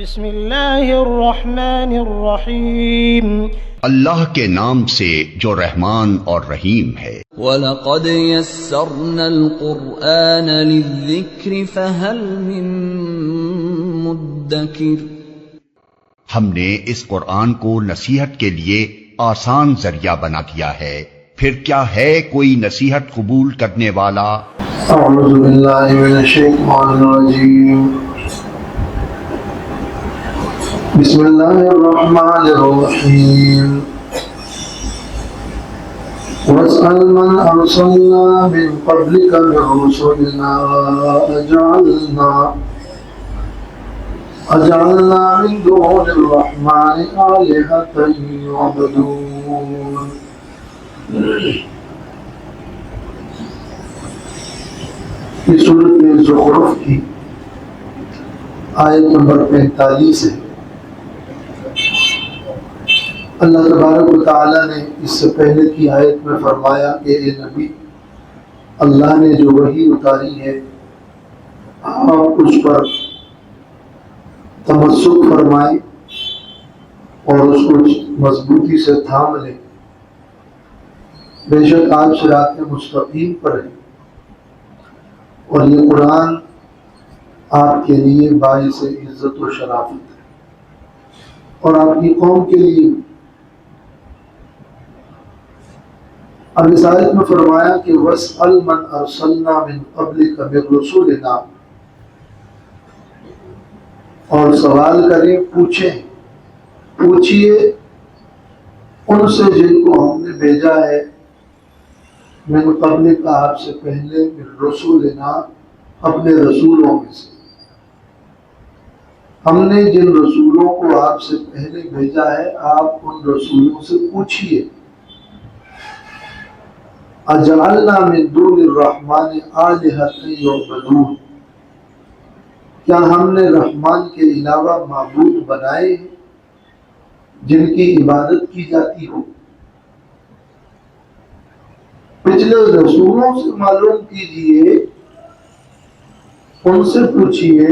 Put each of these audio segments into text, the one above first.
بسم اللہ الرحمن الرحیم، اللہ کے نام سے جو رحمان اور رحیم ہے۔ وَلَقَدْ يَسَّرْنَا الْقُرْآنَ لِلذِّكْرِ فَهَلْ مِن مُّدَّكِرٍ۔ ہم نے اس قرآن کو نصیحت کے لیے آسان ذریعہ بنا دیا ہے، پھر کیا ہے کوئی نصیحت قبول کرنے والا؟ اعوذ باللہ من الشیطان الرجیم، بسم اللہ الرحمن الرحیم۔ واسأل من ارسلنا من قبلك من رسلنا اجعلنا من دون الرحمن آلهة يعبدون۔ یہ سورۃ زخرف کی آیت نمبر 45 ہے۔ اللہ تبارک و تعالیٰ نے اس سے پہلے کی آیت میں فرمایا کہ اے نبی، اللہ نے جو وحی اتاری ہے آپ اس پر تمسک فرمائیں اور اس کو مضبوطی سے تھام لیں، بے شک آپ صراط مستقیم پر ہیں، اور یہ قرآن آپ کے لیے باعث عزت و شرافت ہے اور آپ کی قوم کے لیے۔ اب اس آیت میں فرمایا کہ وَاسْأَلْ مَنْ أَرْسَلْنَا مِنْ قَبْلِكَ مِنْ رُسُلِنَا، اور سوال کریں، پوچھئے ان سے جن کو ہم نے بھیجا ہے، من قبلک آپ سے پہلے، من رسولنا اپنے رسولوں میں سے، ہم نے جن رسولوں کو آپ سے پہلے بھیجا ہے آپ ان رسولوں سے پوچھئے، اجعلنا من دون الرحمن آلہۃ یعبدون، کیا ہم نے رحمان کے علاوہ معبود بنائے ہیں جن کی عبادت کی جاتی ہو؟ پچھلے رسولوں سے معلوم کیجئے، ان سے پوچھئے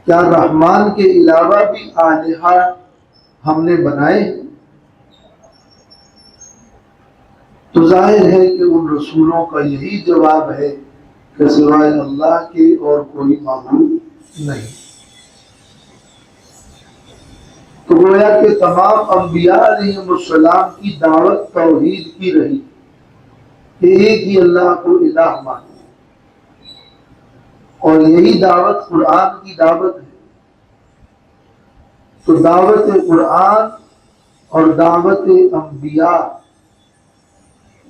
کیا رحمان کے علاوہ بھی آلہہ ہم نے بنائے ہیں؟ تو ظاہر ہے کہ ان رسولوں کا یہی جواب ہے کہ سوائے اللہ کے اور کوئی معبود نہیں۔ تو گویا کہ تمام انبیاء علیہ السلام کی دعوت توحید کی رہی کہ ایک ہی اللہ کو الہ مانو، اور یہی دعوت قرآن کی دعوت ہے۔ تو دعوت قرآن اور دعوت انبیاء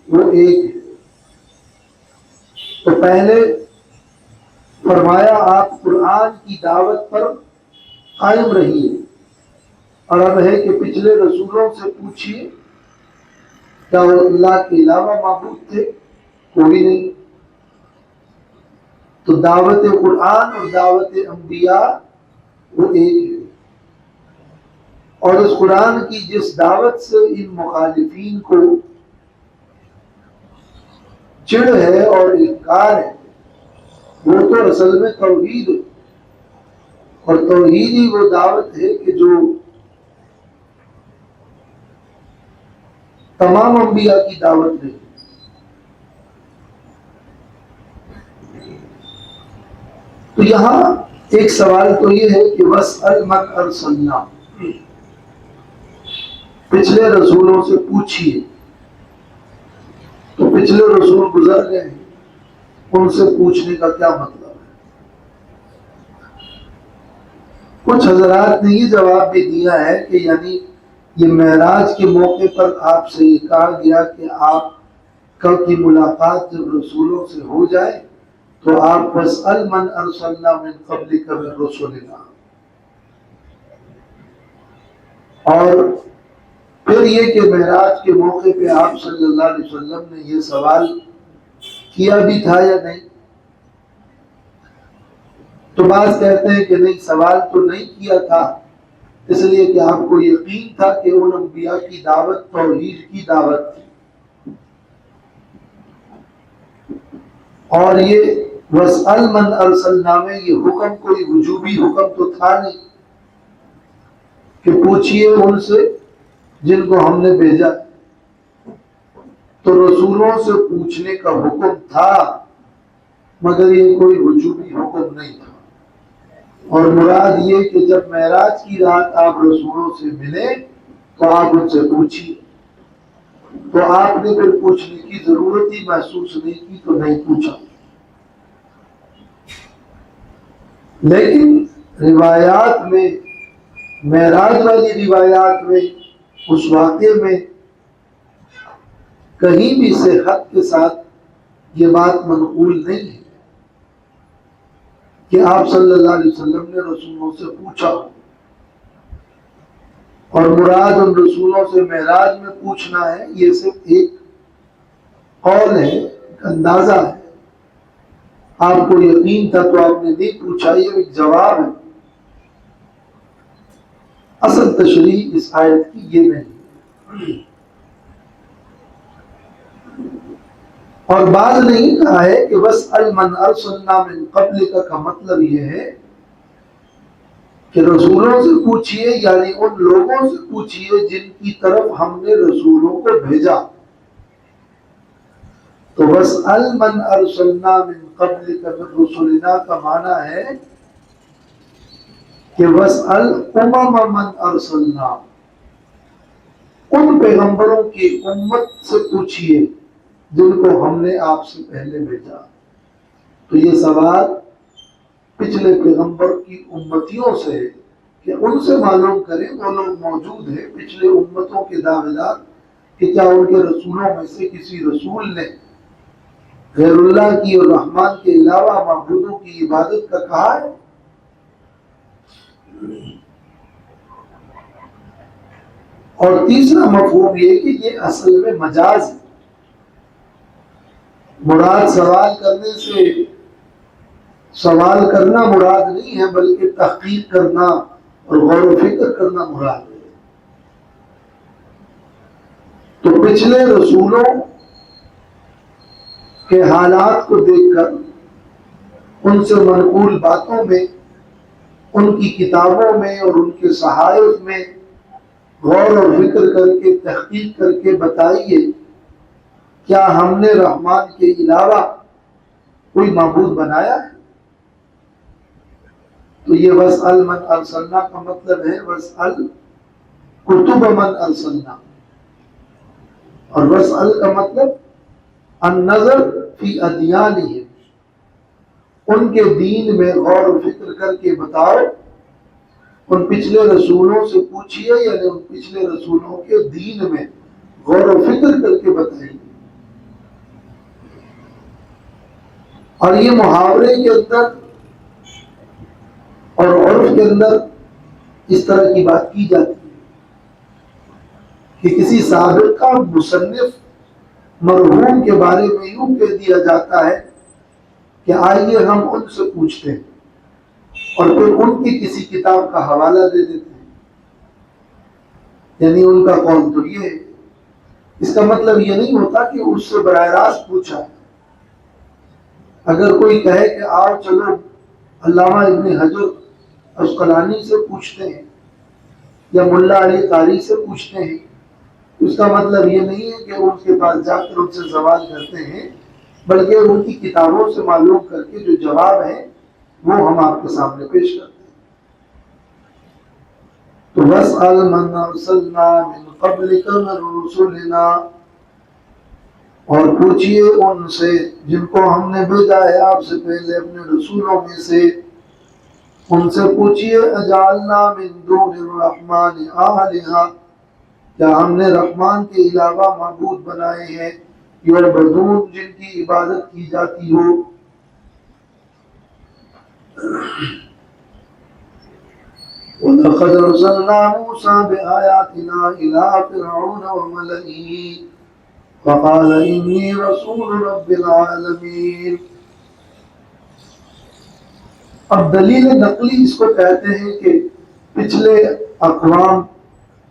وہ ایک ہے۔ تو پہلے فرمایا آپ قرآن کی دعوت پر قائم رہیے، اور اب ہے کہ پچھلے رسولوں سے پوچھئے کیا وہ اللہ کے علاوہ معبود تھے؟ کوئی نہیں۔ تو دعوت قرآن اور دعوت انبیاء وہ ایک ہے، اور اس قرآن کی جس دعوت سے ان مخالفین کو چڑ ہے اور انکار ہے، وہ تو اصل میں توحید ہے، اور توحید ہی وہ دعوت ہے کہ جو تمام انبیاء کی دعوت ہے۔ تو یہاں ایک سوال تو یہ ہے کہ وَاسْأَلْ مَنْ أَرْسَلْنَا، پچھلے رسولوں سے پوچھئے، تو پچھلے رسول گزر گئے ہیں، ان سے پوچھنے کا کیا مطلب ہے؟ کچھ حضرات نے یہ جواب بھی دیا ہے کہ یعنی یہ معراج کے موقع پر آپ سے یہ کہا گیا کہ آپ کل کی ملاقات جب رسولوں سے ہو جائے تو آپ وَاسْأَلْ مَنْ أَرْسَلْنَا مِنْ قَبْلِكَ مِنْ رُسُلِنَا، اور پھر یہ کہ معراج کے موقع پہ آپ صلی اللہ علیہ وسلم نے یہ سوال کیا بھی تھا یا نہیں؟ تو بعض کہتے ہیں کہ نہیں، سوال تو نہیں کیا تھا، اس لیے کہ آپ کو یقین تھا کہ ان انبیاء کی دعوت توحید کی دعوت تھی، اور یہ وَاسْأَلْ مَنْ أَرْسَلْنَا میں یہ حکم کوئی وجوبی حکم تو تھا نہیں کہ پوچھئے ان سے جن کو ہم نے بھیجا، تو رسولوں سے پوچھنے کا حکم تھا، مگر یہ کوئی وجوبی حکم نہیں تھا۔ اور مراد یہ کہ جب معراج کی رات آپ رسولوں سے ملے تو آپ ان سے پوچھیے، تو آپ نے پھر پوچھنے کی ضرورت ہی محسوس نہیں کی تو نہیں پوچھا۔ لیکن روایات میں، معراج والی روایات میں، اس واقعے میں کہیں بھی صحت کے ساتھ یہ بات منقول نہیں ہے کہ آپ صلی اللہ علیہ وسلم نے رسولوں سے پوچھا، اور مراد ان رسولوں سے معراج میں پوچھنا ہے یہ صرف ایک قول ہے، ایک اندازہ ہے۔ آپ کو یقین تھا تو آپ نے نہیں پوچھا، یہ ایک جواب ہے۔ اصل تشریح اس آیت کی یہ نہیں، اور بعض نے یہ کہا ہے کہ وَاسْأَلْ مَنْ أَرْسَلْنَا مِنْ قَبْلِكَ کا مطلب یہ ہے کہ رسولوں سے پوچھئے، یعنی ان لوگوں سے پوچھئے جن کی طرف ہم نے رسولوں کو بھیجا۔ تو وَاسْأَلْ مَنْ أَرْسَلْنَا مِنْ قَبْلِكَ مِنْ رُسُلِنَا کا معنی ہے کہ وَاسْأَلْ أُمَمَ مَنْ أَرْسَلْنَا، ان پیغمبروں کی امت سے پوچھئے جن کو ہم نے آپ سے پہلے بھیجا۔ تو یہ سوال پچھلے پیغمبر کی امتیوں سے ہے کہ ان سے معلوم کریں، وہ لوگ موجود ہیں پچھلے امتوں کے دعوے دار، کہ کیا ان کے رسولوں میں سے کسی رسول نے غیر اللہ کی اور رحمان کے علاوہ معبودوں کی عبادت کا کہا ہے؟ اور تیسرا مفہوم یہ کہ یہ اصل میں مجاز ہے، مراد سوال کرنے سے سوال کرنا مراد نہیں ہے، بلکہ تحقیق کرنا اور غور و فکر کرنا مراد ہے۔ تو پچھلے رسولوں کے حالات کو دیکھ کر، ان سے منقول باتوں میں، ان کی کتابوں میں اور ان کے صحائف میں غور و فکر کر کے، تحقیق کر کے بتائیے کیا ہم نے رحمان کے علاوہ کوئی معبود بنایا ہے؟ تو یہ وَاسْأَلْ مَنْ أَرْسَلْنَا کا مطلب ہے وَاسْأَلْ كُتُبَ مَنْ أَرْسَلْنَا، اور وَاسْأَلْ کا مطلب النظر فی ادیانہم، ان کے دین میں غور و فکر کر کے بتاؤ، ان پچھلے رسولوں سے پوچھئے، یعنی ان پچھلے رسولوں کے دین میں غور و فکر کر کے بتائیے۔ اور یہ محاورے کے اندر اور عرف کے اندر اس طرح کی بات کی جاتی ہے کہ کسی سابقہ مصنف مرحوم کے بارے میں یوں کہہ دیا جاتا ہے کہ آئیے ہم ان سے پوچھتے ہیں، اور پھر ان کی کسی کتاب کا حوالہ دے دیتے ہیں، یعنی ان کا قول تو یہ ہے۔ اس کا مطلب یہ نہیں ہوتا کہ اس سے براہ راست پوچھا ہے۔ اگر کوئی کہے کہ آؤ چلو علامہ ابن حجر عسقلانی سے پوچھتے ہیں یا ملا علی قاری سے پوچھتے ہیں، اس کا مطلب یہ نہیں ہے کہ ان کے پاس جا کر ان سے سوال کرتے ہیں، بلکہ ان کی کتابوں سے معلوم کر کے جو جواب ہے وہ ہم آپ کے سامنے پیش کرتے ہیں۔ تو وَاسْأَلْ مَنْ أَرْسَلْنَا مِنْ قَبْلِكَ مِنْ رُسُلِنَا، اور پوچھئے ان سے جن کو ہم نے بھیجا ہے آپ سے پہلے اپنے رسولوں میں سے، ان سے پوچھئے اجعلنا من دون الرحمن آلہہ، کیا ہم نے رحمان کے علاوہ معبود بنائے ہیں یعبدون، جن کی عبادت کی جاتی ہو۔ وَلَقَدْ أَرْسَلْنَا مُوسَىٰ بِآيَاتِنَا إِلَىٰ فِرْعَوْنَ وَمَلَئِهِ فَقَالَ إِنِّي رَسُولُ رَبِّ الْعَالَمِينَ۔ اب دلیل نقلی اس کو کہتے ہیں کہ پچھلے اقوام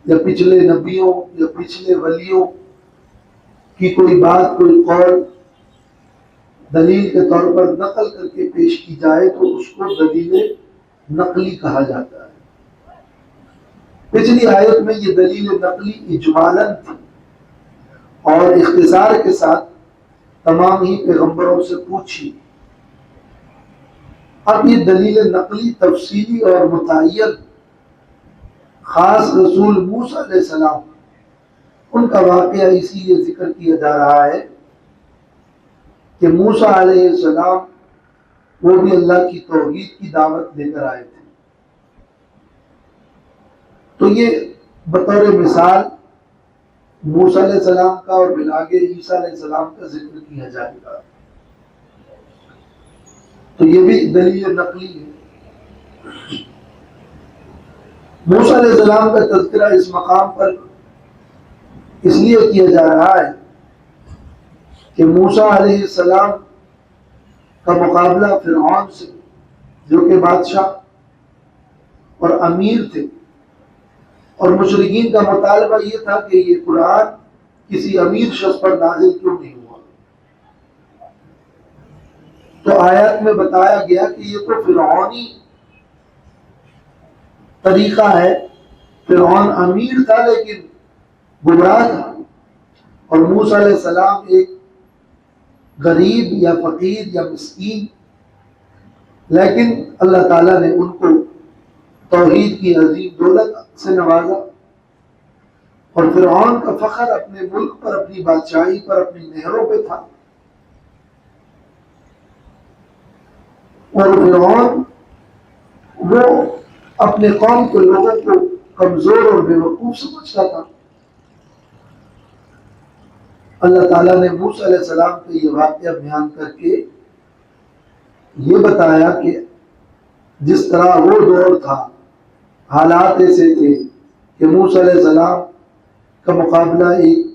یا پچھلے نبیوں یا پچھلے ولیوں کی کوئی بات، کوئی قول دلیل کے طور پر نقل کر کے پیش کی جائے تو اس کو دلیل نقلی کہا جاتا ہے۔ پچھلی آیت میں یہ دلیل نقلی اجمالاً تھی اور اختصار کے ساتھ تمام ہی پیغمبروں سے پوچھی۔ اب یہ دلیل نقلی تفصیلی اور متعین خاص رسول موسیٰ علیہ السلام ان کا واقعہ اسی لیے ذکر کیا جا رہا ہے کہ موسیٰ علیہ السلام وہ بھی اللہ کی توحید کی دعوت لے کر آئے تھے، تو یہ بطور مثال موسیٰ علیہ السلام کا اور بالآگے عیسیٰ علیہ السلام کا ذکر کیا جائے گا، تو یہ بھی دلیل نقلی ہے۔ موسیٰ علیہ السلام کا تذکرہ اس مقام پر اس لیے کیا جا رہا ہے کہ موسیٰ علیہ السلام کا مقابلہ فرعون سے، جو کہ بادشاہ اور امیر تھے، اور مشرکین کا مطالبہ یہ تھا کہ یہ قرآن کسی امیر شخص پر نازل کیوں نہیں ہوا، تو آیات میں بتایا گیا کہ یہ تو فرعونی طریقہ ہے، فرعون امیر تھا لیکن گمراہ تھا، اور موسیٰ علیہ السلام ایک غریب یا فقیر یا مسکین، لیکن اللہ تعالیٰ نے ان کو توحید کی عظیم دولت سے نوازا، اور فرعون کا فخر اپنے ملک پر، اپنی بادشاہی پر، اپنی نہروں پہ تھا، اور فرعون وہ اپنے قوم کے لوگوں کو کمزور اور بے وقوف سمجھتا تھا۔ اللہ تعالیٰ نے موسیٰ علیہ السلام کا یہ واقعہ بیان کر کے یہ بتایا کہ جس طرح وہ دور تھا، حالات ایسے تھے کہ موسیٰ علیہ السلام کا مقابلہ ایک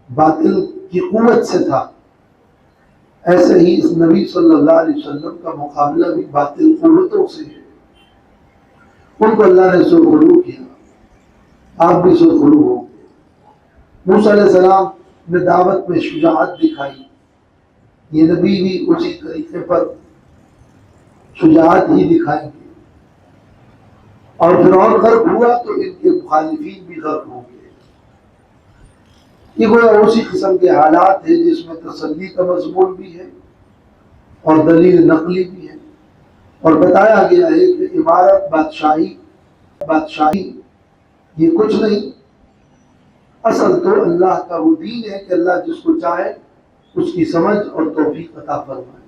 باطل کی قوت سے تھا، ایسے ہی اس نبی صلی اللہ علیہ وسلم کا مقابلہ بھی باطل قوتوں سے ہے۔ ان کو اللہ نے سرخرو کیا، آپ بھی سرخرو ہو گئے۔ موسیٰ علیہ السلام نے دعوت میں شجاعت دکھائی، یہ نبی بھی اسی طریقے پر شجاعت ہی دکھائیں گے، اور فرعون غرق ہوا تو ان کے مخالفین بھی غرق ہوں گے۔ یہ گویا اسی قسم کے حالات ہیں جس میں تسلی کا مضمون بھی ہے اور دلیل نقلی بھی ہے، اور بتایا گیا ہے کہ عمارت بادشاہی یہ کچھ نہیں، اصل تو اللہ کا وہ دین ہے کہ اللہ جس کو چاہے اس کی سمجھ اور توفیق عطا فرمائے۔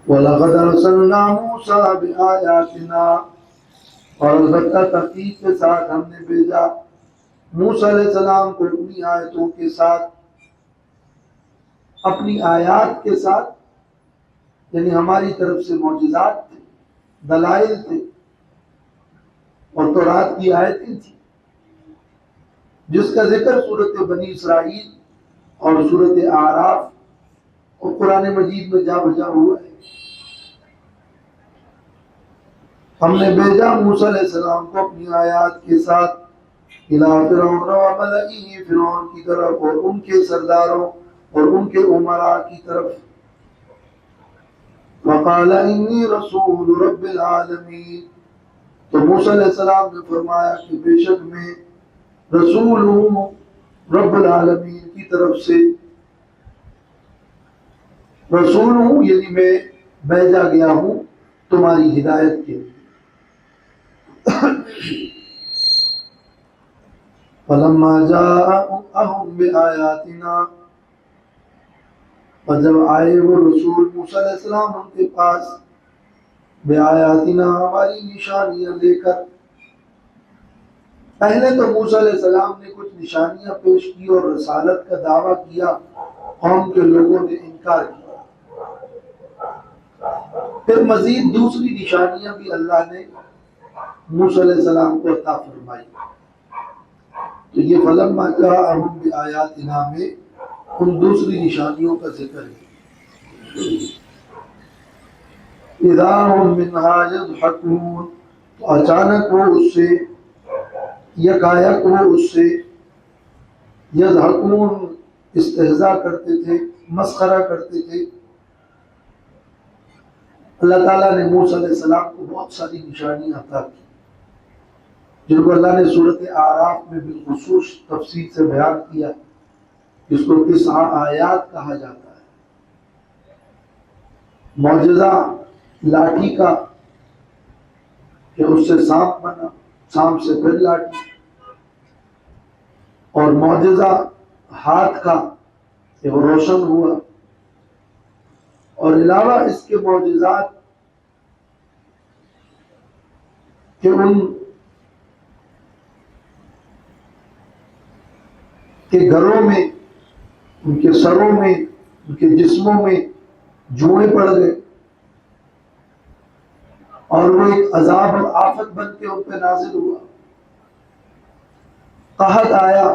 وَلَقَدْ أَرْسَلْنَا مُوسَىٰ بِآيَاتِنَا، اور البتہ تحقیق کے ساتھ ہم نے بھیجا موسیٰ علیہ السلام کو اپنی آیتوں کے ساتھ، اپنی آیات کے ساتھ، یعنی ہماری طرف سے معجزات تھے، دلائل تھے، اور تورات کی آیتیں تھیں، جس کا ذکر سورۃ بنی اسرائیل اور سورۃ اعراف اور قرآن مجید میں جا بجا ہوا ہے۔ ہم نے بھیجا موسیٰ علیہ السلام کو اپنی آیات کے ساتھ الی فرعون وملئہ، فرعون کی طرف اور ان کے سرداروں اور ان کے امراء کی طرف۔ وقال انی رسول رب العالمین، تو موسیٰ علیہ السلام نے فرمایا کہ بے شک میں رسول ہوں رب العالمین کی طرف سے، رسول ہوں یعنی میں بھیجا گیا ہوں تمہاری ہدایت کے لیے۔ فلما جاءهم بآیاتنا، اور جب آئے وہ رسول موسیٰ علیہ السلام ان کے پاس، بآیاتنا ہماری نشانیاں لے کر، پہلے تو موسیٰ علیہ السلام نے کچھ نشانیاں پیش کی اور رسالت کا دعویٰ کیا، قوم کے لوگوں نے انکار کیا، پھر مزید دوسری نشانیاں بھی اللہ نے موسیٰ علیہ السلام کو عطا فرمائی۔ تو یہ فلما جاءهم بآیاتنا میں ان دوسری نشانیوں کا ذکر ہے۔ اذا هم منها يضحكون، تو اچانک وہ اس سے، یکایک وہ اس سے، یضحکون استہزاء کرتے تھے، مسخرہ کرتے تھے۔ اللہ تعالیٰ نے موسیٰ علیہ السلام کو بہت ساری نشانیاں عطا کی، جن کو اللہ نے سورۃ اعراف میں بالخصوص تفصیل سے بیان کیا، جس کو 9 آیات کہا جاتا ہے۔ معجزہ لاٹھی کا کہ اس سے سانپ بنا، سانپ سے پھر لاٹھی، اور معجزہ ہاتھ کا کہ وہ روشن ہوا، اور علاوہ اس کے معجزات کہ ان کے گھروں میں، ان کے سروں میں، ان کے جسموں میں جوئیں پڑ گئے، اور وہ ایک عذاب اور آفت بن کے ان پہ نازل ہوا۔ قحط آیا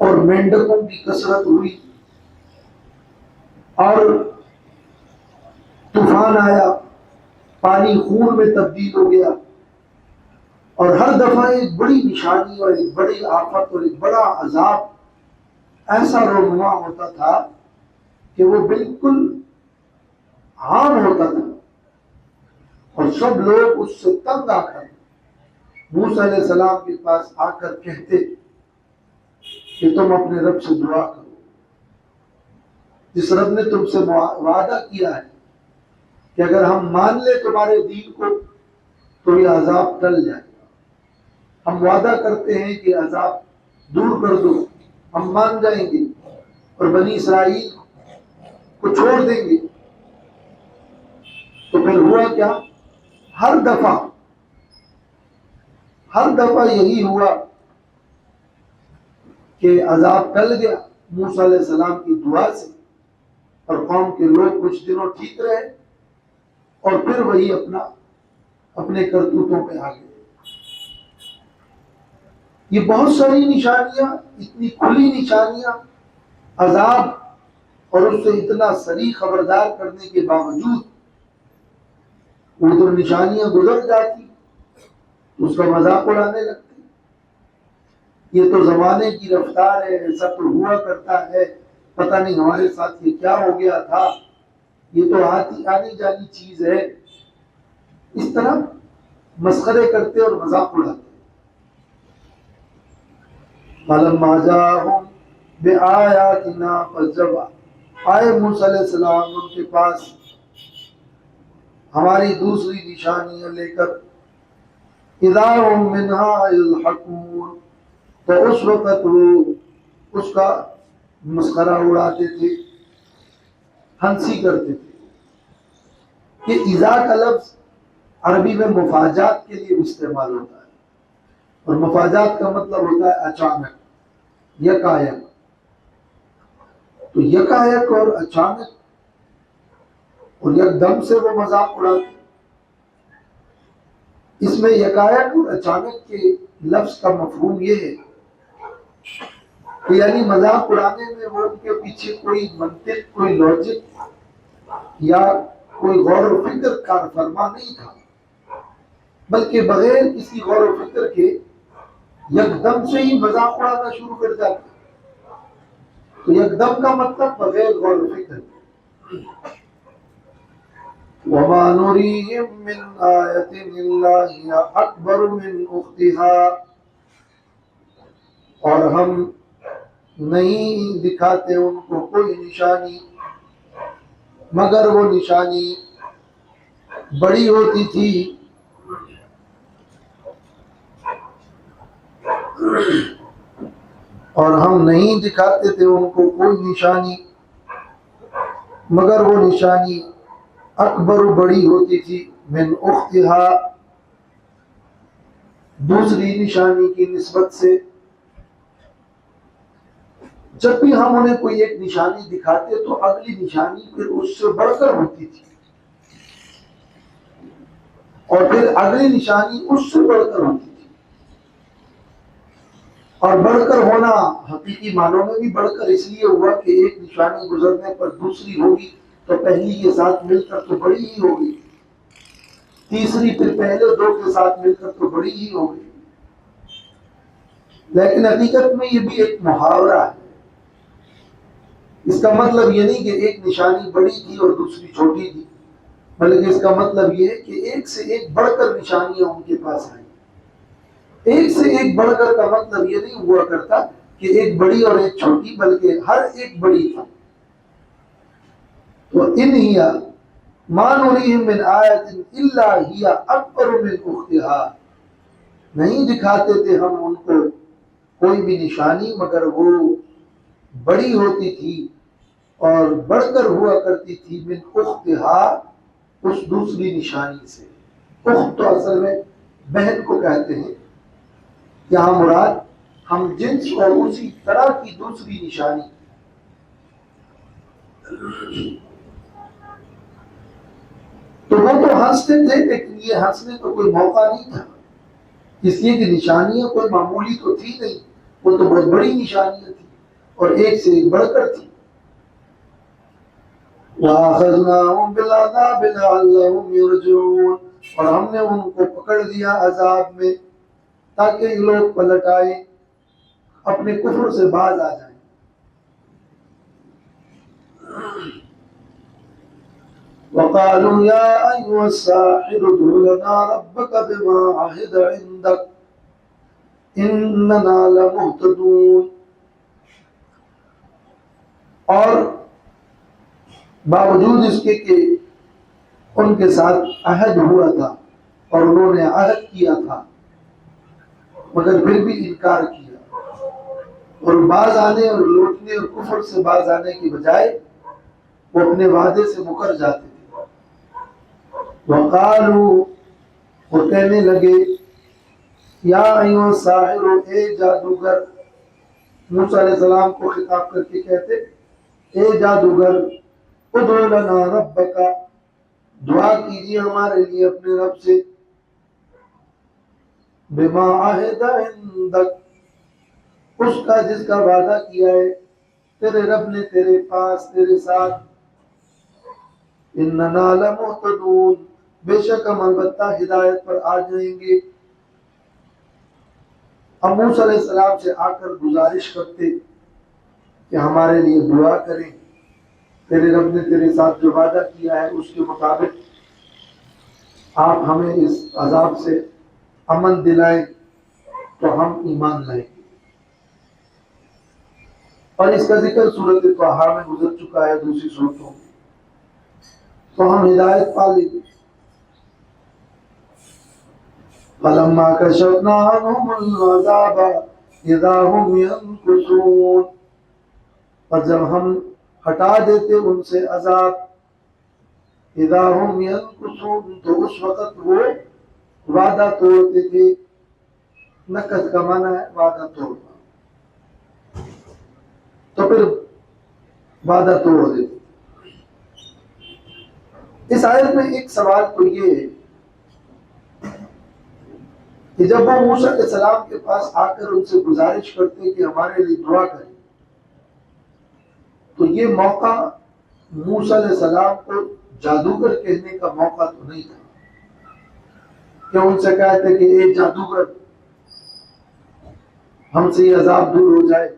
اور مینڈکوں کی کثرت ہوئی، اور طوفان آیا، پانی خون میں تبدیل ہو گیا، اور ہر دفعہ ایک بڑی نشانی اور ایک بڑی آفت اور ایک بڑا عذاب ایسا رونما ہوتا تھا کہ وہ بالکل عام ہوتا تھا، اور سب لوگ اس سے تنگ آ کر موسیٰ علیہ السلام کے پاس آ کر کہتے کہ تم اپنے رب سے دعا کرو، جس رب نے تم سے وعدہ کیا ہے کہ اگر ہم مان لیں تمہارے دین کو تو یہ عذاب ٹل جائے گا، ہم وعدہ کرتے ہیں کہ عذاب دور کر دو، ہم مان جائیں گے اور بنی اسرائیل کو چھوڑ دیں گے۔ تو پھر ہوا کیا؟ ہر دفعہ یہی ہوا کہ عذاب ٹل گیا موسیٰ علیہ السلام کی دعا سے، اور قوم کے لوگ کچھ دنوں ٹھیک رہے، اور پھر وہی اپنے کرتوتوں پہ آ گئے۔ یہ بہت ساری نشانیاں، اتنی کھلی نشانیاں، عذاب اور اس سے اتنا صریح خبردار کرنے کے باوجود وہ جو نشانیاں گزر جاتی اس کا مذاق اڑانے لگتے۔ یہ تو زمانے کی رفتار ہے، ایسا تو ہوا کرتا ہے، پتہ نہیں ہمارے ساتھ یہ کیا ہو گیا تھا، یہ تو آنی جانی چیز ہے، اس طرح مسخرے کرتے اور مذاق اڑاتے۔ فَلَمَّا جَاءَهُم بِآيَاتِنَا، پس جب آئے موسیٰ علیہ السلام ان کے پاس ہماری دوسری نشانیاں لے کر، اِذَا هُم مِّنْهَا يَضْحَكُونَ، تو اس وقت وہ اس کا مسخرہ اڑاتے تھے، ہنسی کرتے تھے۔ یہ اذا کا لفظ عربی میں مفاجات کے لیے استعمال ہوتا ہے، اور مفاجات کا مطلب ہوتا ہے اچانک، یکایک۔ تو یکایک اور اچانک اور یکدم سے وہ مذاق اڑاتے۔ اس میں یکایک اور اچانک کے لفظ کا مفہوم یہ ہے کہ یعنی مذاق اڑانے میں وہ ان کے پیچھے کوئی منطق، کوئی لاجک یا کوئی غور و فکر کار فرما نہیں تھا، بلکہ بغیر کسی غور و فکر کے یکدم سے ہی مذاق اڑانا شروع کر جاتے۔ تو یکدم کا مطلب بغیر غور و فکر۔ وَمَا نُرِيهِم مِّنْ آيَةٍ إِلَّا هِيَ أَكْبَرُ مِنْ أُخْتِهَا، اور ہم نہیں دکھاتے ان کو کوئی نشانی مگر وہ نشانی بڑی ہوتی تھی اور ہم نہیں دکھاتے تھے ان کو کوئی نشانی مگر وہ نشانی اکبر بڑی ہوتی تھی، من اختہا دوسری نشانی کی نسبت سے۔ جب بھی ہم انہیں کوئی ایک نشانی دکھاتے تو اگلی نشانی پھر اس سے بڑھ کر ہوتی تھی، اور پھر اگلی نشانی اس سے بڑھ کر ہوتی تھی، اور بڑھ کر ہونا حقیقی معنوں میں بھی بڑھ کر اس لیے ہوا کہ ایک نشانی گزرنے پر دوسری ہوگی تو پہلی کے ساتھ مل کر تو بڑی ہی ہوگی، تیسری پھر پہلے دو کے ساتھ مل کر تو بڑی ہی ہوگی۔ لیکن حقیقت میں یہ بھی ایک محاورہ ہے، اس کا مطلب یہ نہیں کہ ایک نشانی بڑی تھی اور دوسری چھوٹی تھی، بلکہ اس کا مطلب یہ ہے کہ ایک سے ایک بڑھ کر نشانیاں ان کے پاس آئیں۔ ایک سے ایک بڑھ کر کا مطلب یہ نہیں ہوا کرتا کہ ایک بڑی اور ایک چھوٹی، بلکہ ہر ایک بڑی تھی۔ تو ان ہی ما نریہم من آیت الا ہی اکبر من اختہا، نہیں دکھاتے تھے ہم ان کو کوئی بھی نشانی مگر وہ بڑی ہوتی تھی اور بڑھ کر ہوا کرتی تھی من اختہا، اس دوسری نشانی سے۔ اخت تو اصل میں بہن کو کہتے ہیں، یہاں مراد ہم جنس اور اسی طرح کی دوسری نشانی۔ تو وہ تو ہنستے تھے، لیکن یہ ہنسنے کو کوئی موقع نہیں تھا، اس لیے کہ نشانیاں کوئی معمولی تو تھی نہیں، وہ تو بہت بڑی نشانیاں تھیں اور ایک سے ایک بڑھ کر تھی۔ وَأَخَذْنَاهُمْ بِالْعَذَابِ لَعَلَّهُمْ يَرْجِعُونَ، اور ہم نے ان کو پکڑ لیا عذاب میں تاکہ یہ لوگ پلٹ آئیں، اپنے کفر سے باز آ جائیں۔ وَقَالُوا يَا أَيُّهَا السَّاحِرُ ادْعُ لَنَا رَبَّكَ بِمَا عَهِدَ عِندَكَ إِنَّنَا لَمُهْتَدُونَ، اور باوجود اس کے کہ ان کے ساتھ عہد ہوا تھا اور انہوں نے عہد کیا تھا، مگر پھر بھی انکار کیا اور باز آنے اور لوٹنے اور کفر سے باز آنے کی بجائے وہ اپنے وعدے سے مکر جاتے تھے۔ وقالوا، وہ کہنے لگے، یا ایھا الساحر، اے جادوگر، موسیٰ علیہ السلام کو خطاب کر کے کہتے، اے جادوگر، ادعو لنا ربک، دعا کیجیے ہمارے لیے اپنے رب سے، بما عہد عندک، اس کا جس کا وعدہ کیا ہے تیرے رب نے تیرے پاس تیرے ساتھ، اننا لمہتدون، بے شک ہم البتہ ہدایت پر آ جائیں گے۔ اب موسیٰ علیہ السلام سے آ کر گزارش کرتے کہ ہمارے لیے دعا کریں، تیرے رب نے تیرے ساتھ جو وعدہ کیا ہے اس کے مطابق آپ ہمیں اس عذاب سے امن دلائیں تو ہم ایمان لائیں گے۔ اور اس کا ذکر سورۃ طٰہٰ میں گزر چکا ہے، دوسری صورتوں میں، تو ہم ہدایت پا لیں گے۔ فَلَمَّا كَشَفْنَا عَنْهُمُ الْعَذَابَ إِذَا هُمْ يَنكُثُونَ، اور جب ہم ہٹا دیتے ان سے عذاب، اذا هم ينكثون، تو اس وقت وہ وعدہ توڑتے تھے۔ نکث کا معنی ہے وعدہ توڑنا، تو پھر وعدہ توڑ دیتے۔ اس آیت میں ایک سوال تو یہ ہے کہ جب وہ موسیٰ علیہ السلام کے پاس آ کر ان سے گزارش کرتے کہ ہمارے لیے دعا کریں، تو یہ موقع موسیٰ علیہ السلام کو جادوگر کہنے کا موقع تو نہیں تھا کہ ان سے کہتے کہ اے جادوگر، ہم سے یہ عذاب دور ہو جائے۔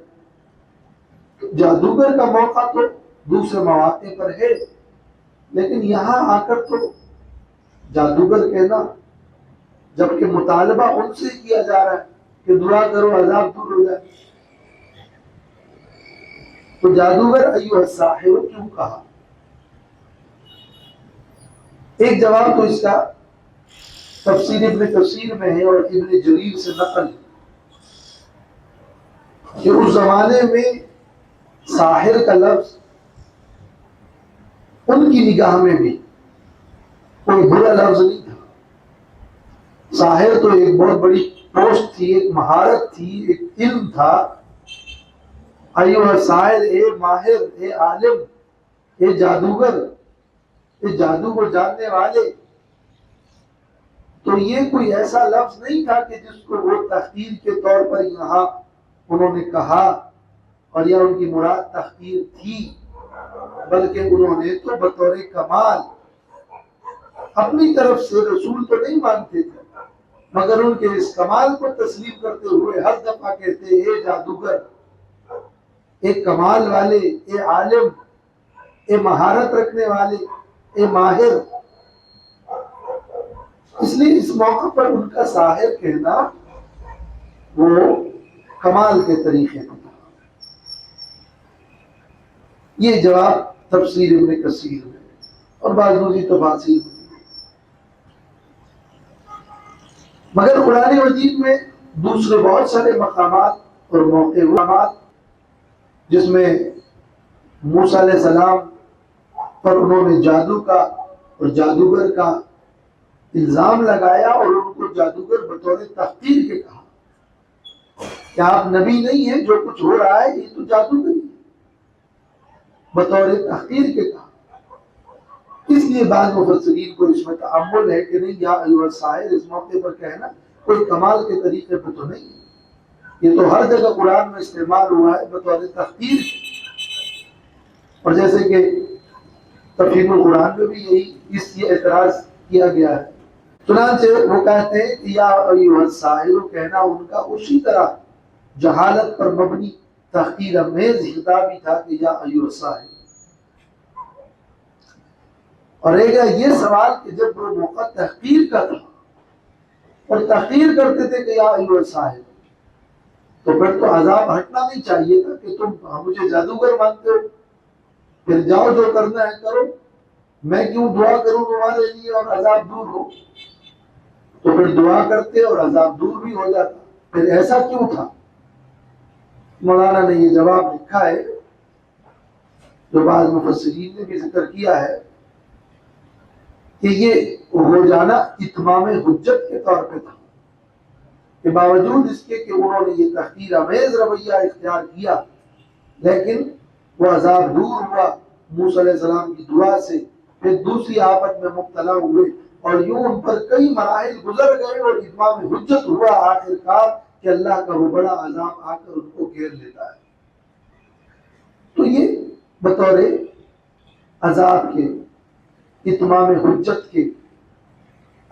جادوگر کا موقع تو دوسرے مواقع پر ہے، لیکن یہاں آ کر تو جادوگر کہنا، جبکہ مطالبہ ان سے کیا جا رہا ہے کہ دعا کرو عذاب دور ہو جائے، تو جادوگر ایھا الساحر کیوں کہا؟ ایک جواب تو اس کا تفسیر ابن کثیر میں ہے اور ابن جریر سے نقل ہے کہ اس زمانے میں ساحر کا لفظ ان کی نگاہ میں بھی کوئی برا لفظ نہیں تھا۔ ساحر تو ایک بہت بڑی پوسٹ تھی، ایک مہارت تھی، ایک علم تھا۔ ایھا الساحر، اے ماہر، اے عالم، اے جادوگر، اے جادو کو جاننے والے، تو یہ کوئی ایسا لفظ نہیں تھا کہ جس کو وہ تحقیر کے طور پر یہاں انہوں نے کہا اور یا ان کی مراد تحقیر تھی، بلکہ انہوں نے تو بطور کمال اپنی طرف سے رسول تو نہیں مانتے تھے، مگر ان کے اس کمال کو تسلیم کرتے ہوئے ہر دفعہ کہتے اے جادوگر، اے کمال والے، اے عالم، اے مہارت رکھنے والے، اے ماہر. اس لیے اس موقع پر ان کا ساحر کہنا وہ کمال کے طریقے میں تھا. یہ جواب تفسیر ابن کثیر میں اور بعض دوسری تفاسیر میں. مگر قرآن مجید میں دوسرے بہت سارے مقامات اور موقعات جس میں موسیٰ علیہ السلام پر انہوں نے جادو کا اور جادوگر کا الزام لگایا اور ان کو جادوگر بطور تحقیر کے کہا کہ آپ نبی نہیں ہیں، جو کچھ ہو رہا ہے یہ تو جادوگری ہے، بطور تحقیر کے کہا. اس لیے بعض مفسرین کو اس میں تأمل ہے کہ نہیں، یا ایھا الساحر اس موقع پر کہنا کوئی کمال کے طریقے پہ تو نہیں ہے، یہ تو ہر جگہ قرآن میں استعمال ہوا ہے بطور تحقیر. اور جیسے کہ تفہیم القرآن میں بھی یہی اس یہ اعتراض کیا گیا ہے. چنانچہ وہ کہتے ہیں کہ یا ایھا الساحر کہنا ان کا اسی طرح جہالت پر مبنی تحقیر امیز خطاب ہی تھا کہ یا ایھا الساحر. اور رہ گیا یہ سوال کہ جب وہ موقع تحقیر کا تھا اور تحقیر کرتے تھے کہ یا ایھا الساحر، تو پھر تو عذاب ہٹنا نہیں چاہیے تھا کہ تم مجھے جادوگر مانتے ہو، پھر جاؤ جو کرنا ہے کرو، میں کیوں دعا کروں تمہارے لیے اور عذاب دور ہو. تو پھر دعا کرتے اور عذاب دور بھی ہو جاتا، پھر ایسا کیوں تھا؟ مولانا نے یہ جواب لکھا ہے جو بعض مفسرین نے بھی ذکر کیا ہے کہ یہ ہو جانا اتمام حجت کے طور پہ تھا، کہ باوجود اس کے کہ انہوں نے یہ تحقیر امیز رویہ اختیار کیا لیکن وہ عذاب دور ہوا موسیٰ علیہ السلام کی دعا سے. پھر دوسری آفت میں مبتلا ہوئے اور یوں ان پر کئی مراحل گزر گئے اور اتمام حجت ہوا آخر کار کہ اللہ کا وہ بڑا عذاب آ کر ان کو گھیر لیتا ہے. تو یہ بطور عذاب کے، اتمام حجت کے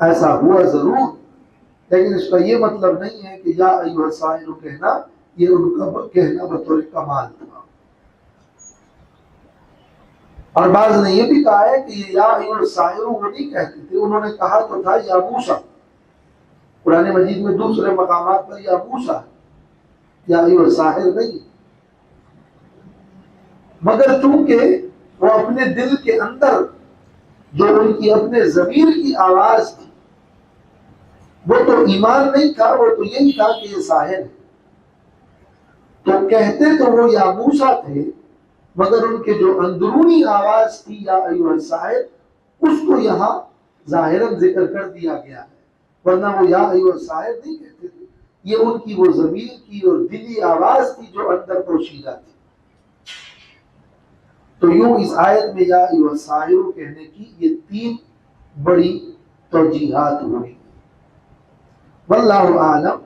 ایسا ہوا ضرور، لیکن اس کا یہ مطلب نہیں ہے کہ یا ایھا الساحر کہنا یہ ان کا کہنا بطور کمال تھا. اور بعض نے یہ بھی کہا ہے کہ یہ یا ایھا الساحر وہ نہیں کہتے تھے، انہوں نے کہا تو تھا یا موسیٰ. قرآن مجید میں دوسرے مقامات پر یا موسیٰ، یا ایھا الساحر نہیں. مگر چونکہ وہ اپنے دل کے اندر جو ان کی اپنے ضمیر کی آواز تھی وہ تو ایمان نہیں تھا، وہ تو یہی تھا کہ یہ ساحر ہے. تو کہتے تو وہ یا موسیٰ تھے، مگر ان کے جو اندرونی آواز تھی یا ایھا الساحر، اس کو یہاں ظاہراً ذکر کر دیا گیا ہے، ورنہ وہ یا ایھا الساحر نہیں کہتے تھے. یہ ان کی وہ ضمیر کی اور دلی آواز تھی جو اندر پوشیدہ تھی. تو یوں اس آیت میں یا ایھا الساحر کہنے کی یہ تین بڑی توجیہات ہوئی. واللہ اعلم.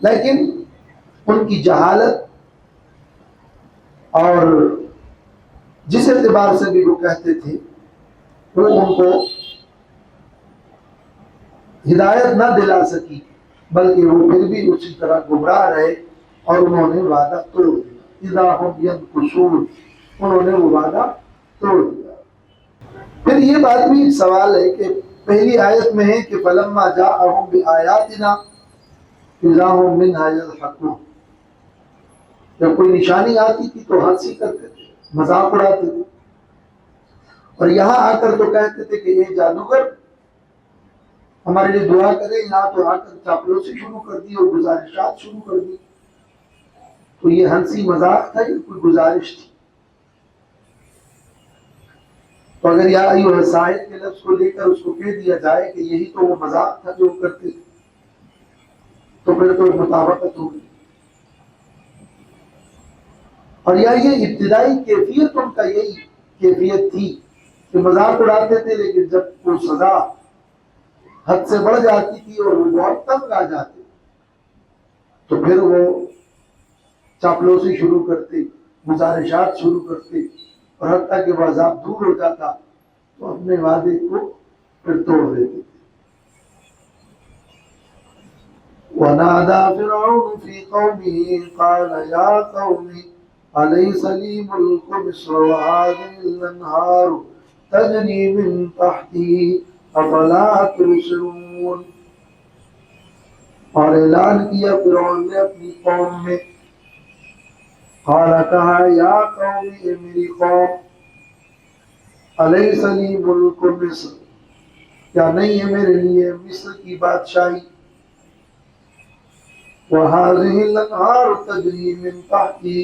لیکن ان کی جہالت اور جس اعتبار سے بھی وہ کہتے تھے وہ ان کو ہدایت نہ دلا سکی، بلکہ وہ پھر بھی اسی طرح گمراہ رہے اور انہوں نے وعدہ توڑ دیا. اذا هم ينكثون، انہوں نے وہ وعدہ توڑ دیا. پھر یہ بات بھی ایک سوال ہے کہ پہلی آیت میں ہے کہ فلما جاءهم بآیاتنا اذا هم منها يضحكون، جب کوئی نشانی آتی تھی تو ہنسی کرتے تھے، مذاق اڑاتے تھے. اور یہاں آ کر تو کہتے تھے کہ یہ جادوگر ہمارے لیے دعا کرے، یہاں تو آ کر چاپلوسی شروع کر دی اور گزارشات شروع کر دی. تو یہ ہنسی مذاق تھا یا کوئی گزارش تھی؟ تو اگر یا ایھا الساحر کے لفظ کو لے کر اس کو کہہ دیا جائے کہ یہی تو وہ مذاق تھا جو کرتے تھے، تو پھر تو مطابقت ہوگی. اور یا یہ ابتدائی کیفیت ان کا یہی کیفیت تھی کہ مذاق اڑاتے تھے، لیکن جب وہ سزا حد سے بڑھ جاتی تھی اور وہ بہت تنگ آ جاتے تو پھر وہ چاپلوسی شروع کرتے، گزارشات شروع کرتے، اور حتیٰ کہ وہ عذاب دور ہو جاتا تو اپنے وعدے کو پھر توڑ دیتے تھے. ونادى فرعون في قومه قال يا قوم أليس لي ملك مصر وهذه الأنهار تجري من تحتي أفلا تبصرون. اور اعلان کیا فرعون نے اپنی قوم میں، قال کہا یا قوم اے میری قوم، الیس لی ملک مصر، کیا نہیں ہے میرے لیے مصر کی بادشاہی، وہذہ الانہار تجری من تحتی،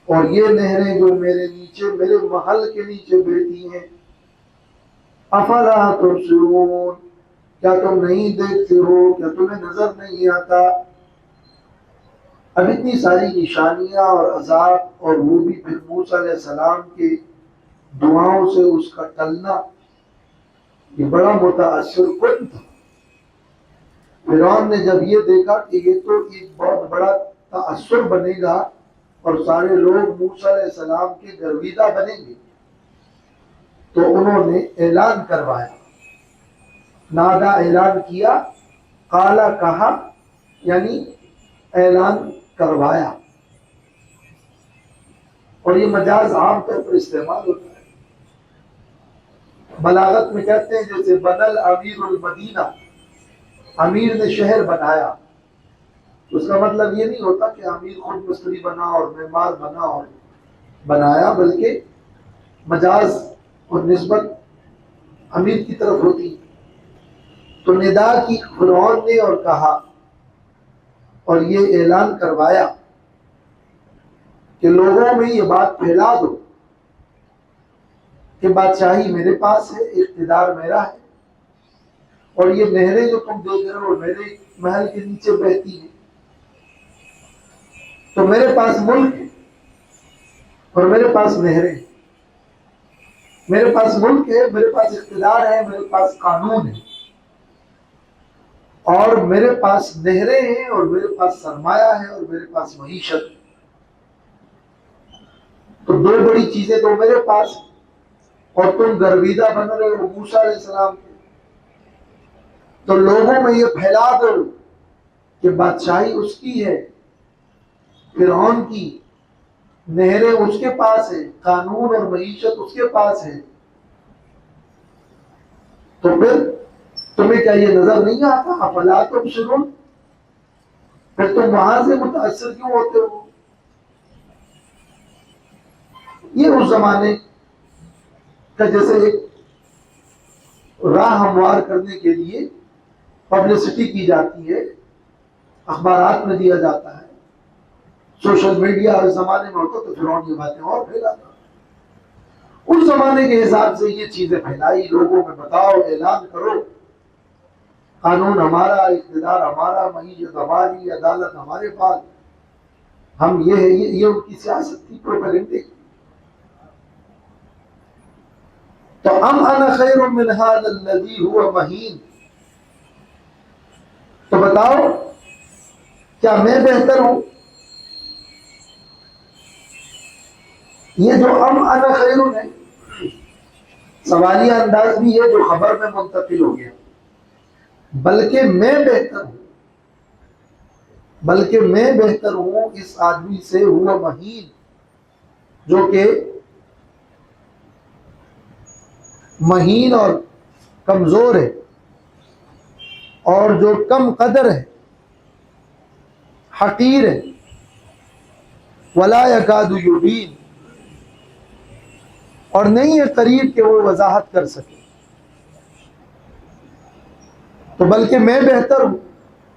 اور یہ نہریں جو میرے نیچے، میرے محل کے نیچے بہتی ہیں، افلا تبصرون، کیا تم نہیں دیکھتے ہو، کیا تمہیں نظر نہیں آتا؟ اب اتنی ساری نشانیاں اور عذاب، اور وہ بھی پھر موسیٰ علیہ السلام کے دعاؤں سے اس کا ٹلنا، یہ بڑا متاثر کن تھا۔ فرعون نے جب یہ دیکھا کہ یہ تو ایک بہت بڑا تاثر بنے گا اور سارے لوگ موسیٰ علیہ السلام کے گرویدہ بنیں گے، تو انہوں نے اعلان کروایا، نادا اعلان کیا، قالا کہا، یعنی اعلان کروایا، اور یہ مجاز عام طور پر استعمال ہوتا ہے۔ بلاغت میں کہتے ہیں جیسے بنل امیر المدینہ، امیر نے شہر بنایا، اس کا مطلب یہ نہیں ہوتا کہ امیر خود مستری بنا اور معمار بنا اور بنایا، بلکہ مجاز اور نسبت امیر کی طرف ہوتی۔ تو ندا کی فرعون نے اور کہا اور یہ اعلان کروایا کہ لوگوں میں یہ بات پھیلا دو کہ بادشاہی میرے پاس ہے، اقتدار میرا ہے، اور یہ نہریں جو تم دیکھ رہے ہو میرے محل کے نیچے بہتی ہیں، تو میرے پاس ملک ہے اور میرے پاس نہریں ہیں، میرے پاس ملک ہے، میرے پاس اقتدار ہے، میرے پاس قانون ہے، اور میرے پاس نہریں ہیں، اور میرے پاس سرمایہ ہے، اور میرے پاس معیشت ہے۔ تو دو بڑی چیزیں تو میرے پاس ہیں، اور تم گرویدہ بن رہے ہو موسیٰ علیہ السلام کے، تو لوگوں میں یہ پھیلا دو کہ بادشاہی اس کی ہے، فرعون کی، نہریں اس کے پاس ہے، قانون اور معیشت اس کے پاس ہے، تو پھر تمہیں کیا یہ نظر نہیں آتا؟ افلا تبصرون، پھر تم وہاں سے متاثر کیوں ہوتے ہو؟ یہ اس زمانے کا جیسے ایک راہ ہموار کرنے کے لیے پبلسٹی کی جاتی ہے، اخبارات میں دیا جاتا ہے، سوشل میڈیا اس زمانے میں ہوتا تو فرعون یہ باتیں اور پھیلاتا، اس زمانے کے حساب سے یہ چیزیں پھیلائی، لوگوں میں بتاؤ، اعلان کرو، قانون ہمارا، اقتدار ہمارا، معیشت ہماری، عدالت ہمارے پاس، ہم یہ ہے، یہ ان کی سیاست تھی، پروپیگنڈے کی۔ تو ام انا خیر من هذا الذی هو مہین، تو بتاؤ کیا میں بہتر ہوں؟ یہ جو ام انا خیر ہے سوالیہ انداز بھی ہے جو خبر میں منتقل ہو گیا، بلکہ میں بہتر ہوں، بلکہ میں بہتر ہوں اس آدمی سے، ہوا مہین، جو کہ مہین اور کمزور ہے، اور جو کم قدر ہے، حقیر ہے، ولا یکاد یبین، اور نہیں ہے قریب کہ وہ وضاحت کر سکے، تو بلکہ میں بہتر ہوں،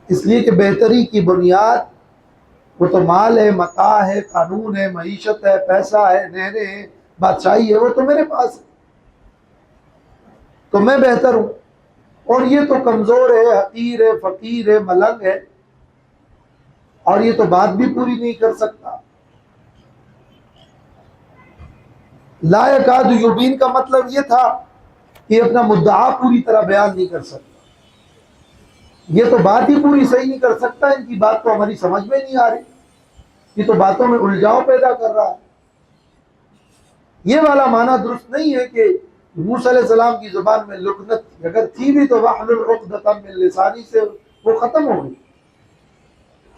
اس لیے کہ بہتری کی بنیاد وہ تو مال ہے، متاع ہے، قانون ہے، معیشت ہے، پیسہ ہے، نہریں ہیں، بادشاہی ہے، وہ تو میرے پاس ہے، تو میں بہتر ہوں، اور یہ تو کمزور ہے، حقیر ہے، فقیر ہے، ملنگ ہے، اور یہ تو بات بھی پوری نہیں کر سکتا۔ لا یکاد یبین کا مطلب یہ تھا کہ اپنا مدعا پوری طرح بیان نہیں کر سکتا، یہ تو بات ہی پوری صحیح نہیں کر سکتا، ان کی بات تو ہماری سمجھ میں نہیں آ رہی، یہ تو باتوں میں الجھاؤ پیدا کر رہا ہے۔ یہ والا معنی درست نہیں ہے کہ موسیٰ علیہ السلام کی زبان میں لکنت اگر تھی بھی تو واحلل عقدۃ من لسانی سے وہ ختم ہو گئی،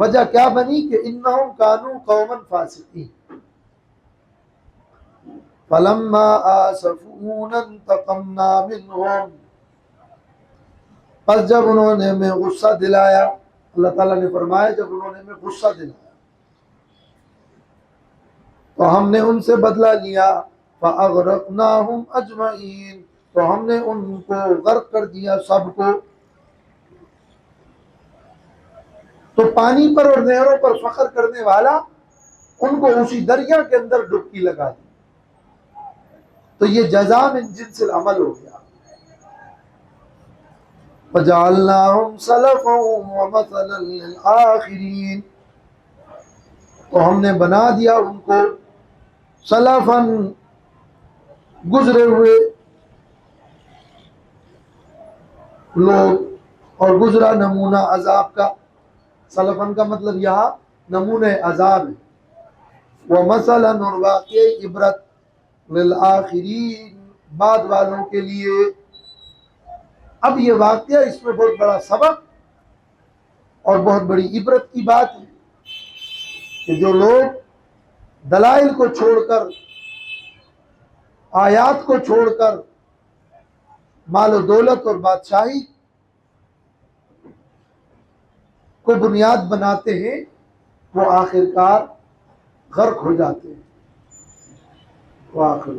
وجہ کیا بنی کہ انہم کانوا قوما فاسقین فلما آسفونا انتقمنا منہم، پس جب انہوں نے ہمیں غصہ دلایا، اللہ تعالیٰ نے فرمایا جب انہوں نے ہمیں غصہ دلایا تو ہم نے ان سے بدلہ لیا، فَأَغْرَقْنَاهُمْ أَجْمَعِينَ، تو ہم نے ان کو غرق کر دیا سب کو۔ تو پانی پر اور نہروں پر فخر کرنے والا ان کو اسی دریا کے اندر ڈبکی لگا دی، تو یہ جزا من جنس العمل ہو گیا۔ فَجَعَلْنَاهُمْ سَلَفًا وَمَثَلًا لِلْآخِرِينَ، تو ہم نے بنا دیا ان کو سلفاً گزرے ہوئے لوگ، اور گزرا نمونہ عذاب کا، سلفاً کا مطلب یہاں نمونہ عذاب ہے، وَمَثَلًا، اور واقع عبرت، للآخرین، بعد والوں کے لیے۔ اب یہ واقعہ اس میں بہت بڑا سبق اور بہت بڑی عبرت کی بات ہے کہ جو لوگ دلائل کو چھوڑ کر، آیات کو چھوڑ کر مال و دولت اور بادشاہی کو بنیاد بناتے ہیں، وہ آخرکار غرق ہو جاتے ہیں۔ وآخر